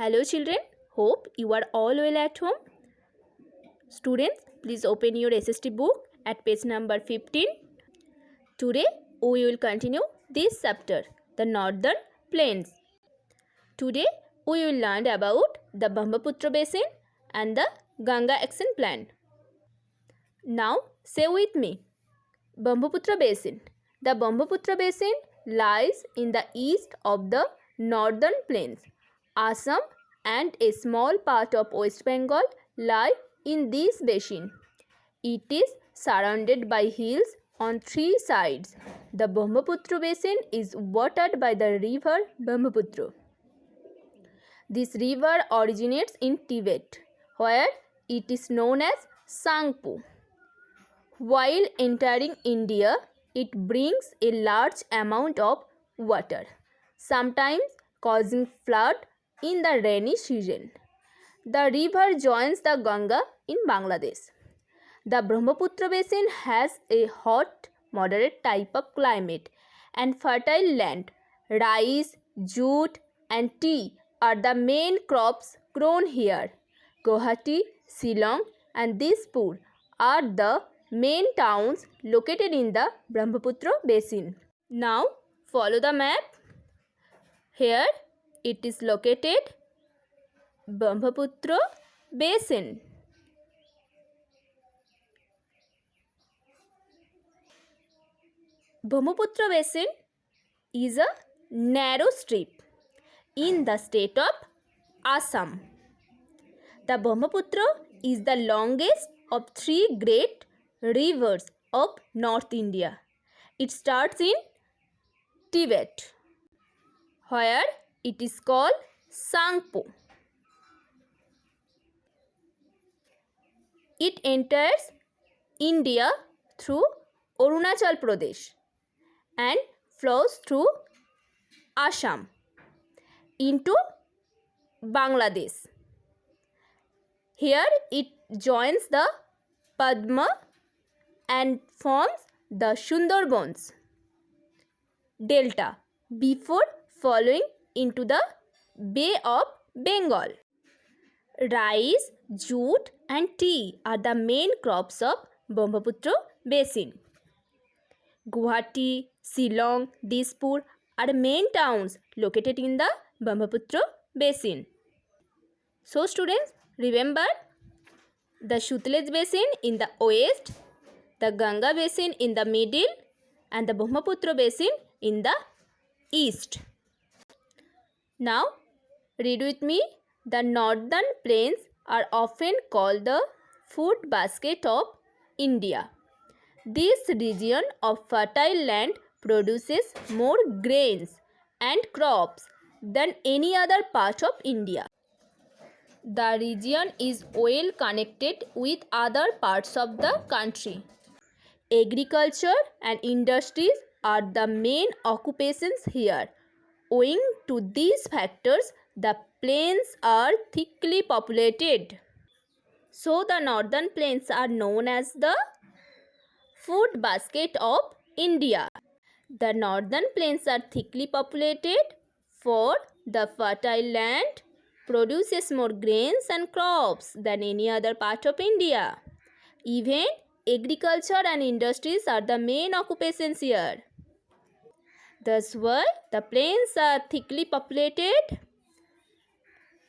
Hello children, hope you are all well at home. Students, please open your SST book at page number 15. Today we will continue this chapter, the Northern Plains. Today we will learn about the Brahmaputra Basin and the Ganga Action Plan. Now say with me, Brahmaputra Basin. The Brahmaputra Basin lies in the east of the Northern Plains. Assam and a small part of West Bengal lie in this basin. It is surrounded by hills on three sides. The Brahmaputra Basin is watered by the river Brahmaputra. This river originates in Tibet, where it is known as Tsangpo. While entering India, it brings a large amount of water, sometimes causing flood in the rainy season. The river joins the Ganga in Bangladesh. The Brahmaputra Basin has a hot, moderate type of climate and fertile land. Rice, jute and tea are the main crops grown here. Guwahati, Shillong and Dispur are the main towns located in the Brahmaputra Basin. Now follow the map. Here it is located, Brahmaputra Basin. Brahmaputra Basin is a narrow strip in the state of Assam. The Brahmaputra is the longest of three great rivers of North India. It starts in Tibet, where it is called Tsangpo. It enters India through Arunachal Pradesh and flows through Assam into Bangladesh. Here it joins the Padma and forms the Sundarbans Delta before following into the Bay of Bengal. Rice, jute and tea are the main crops of Brahmaputra Basin. Guwahati, Shillong, Dispur are main towns located in the Brahmaputra Basin. So students, remember the Sutlej Basin in the west, the Ganga Basin in the middle and the Brahmaputra Basin in the east. Now read with me. The Northern Plains are often called the food basket of India. This region of fertile land produces more grains and crops than any other part of India. The region is well connected with other parts of the country. Agriculture and industries are the main occupations here. Owing to these factors, the plains are thickly populated. So the Northern Plains are known as the food basket of India. The Northern Plains are thickly populated, for the fertile land produces more grains and crops than any other part of India. Even agriculture and industries are the main occupations here. That's why the plains are thickly populated.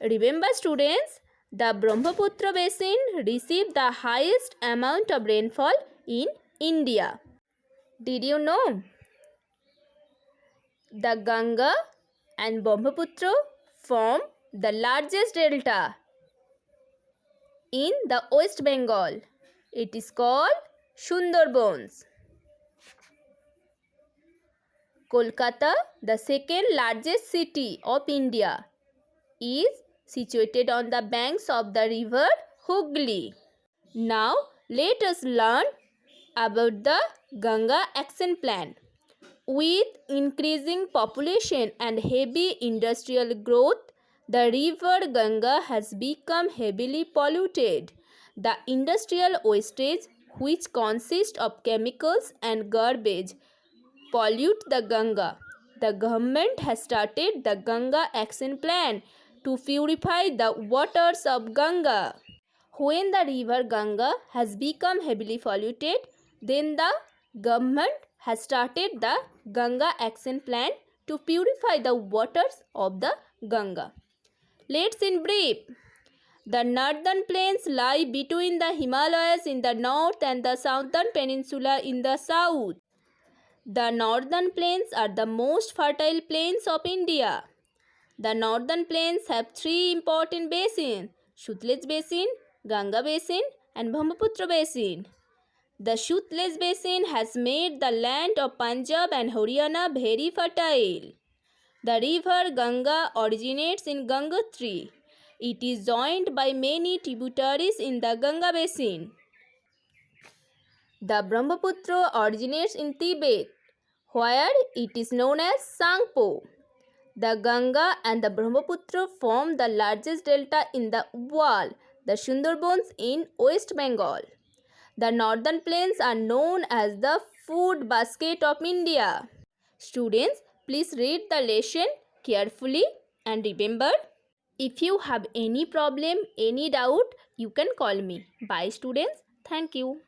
Remember students, the Brahmaputra Basin received the highest amount of rainfall in India. Did you know? The Ganga and Brahmaputra form the largest delta in the West Bengal. It is called Sundarbans. Kolkata, the second largest city of India, is situated on the banks of the river Hooghly. Now let us learn about the Ganga Action Plan. With increasing population and heavy industrial growth, the river Ganga has become heavily polluted. The industrial wastage, which consists of chemicals and garbage, pollute the Ganga. The government has started the Ganga Action Plan to purify the waters of Ganga. When the river Ganga has become heavily polluted, then the government has started the Ganga Action Plan to purify the waters of the Ganga. Let's in brief. The northern plains lie between the Himalayas in the north and the southern peninsula in the south. The northern plains are the most fertile plains of India. The northern plains have three important basins: Sutlej Basin, Ganga Basin and Brahmaputra Basin. The Sutlej Basin has made the land of Punjab and Haryana very fertile. The river Ganga originates in Gangotri. It is joined by many tributaries in the Ganga Basin. The Brahmaputra originates in Tibet, where it is known as Sangpo. The Ganga and the Brahmaputra form the largest delta in the world, the Sundarbans in West Bengal. The northern plains are known as the food basket of India. Students, please read the lesson carefully and remember, if you have any problem, any doubt, you can call me. Bye students. Thank you.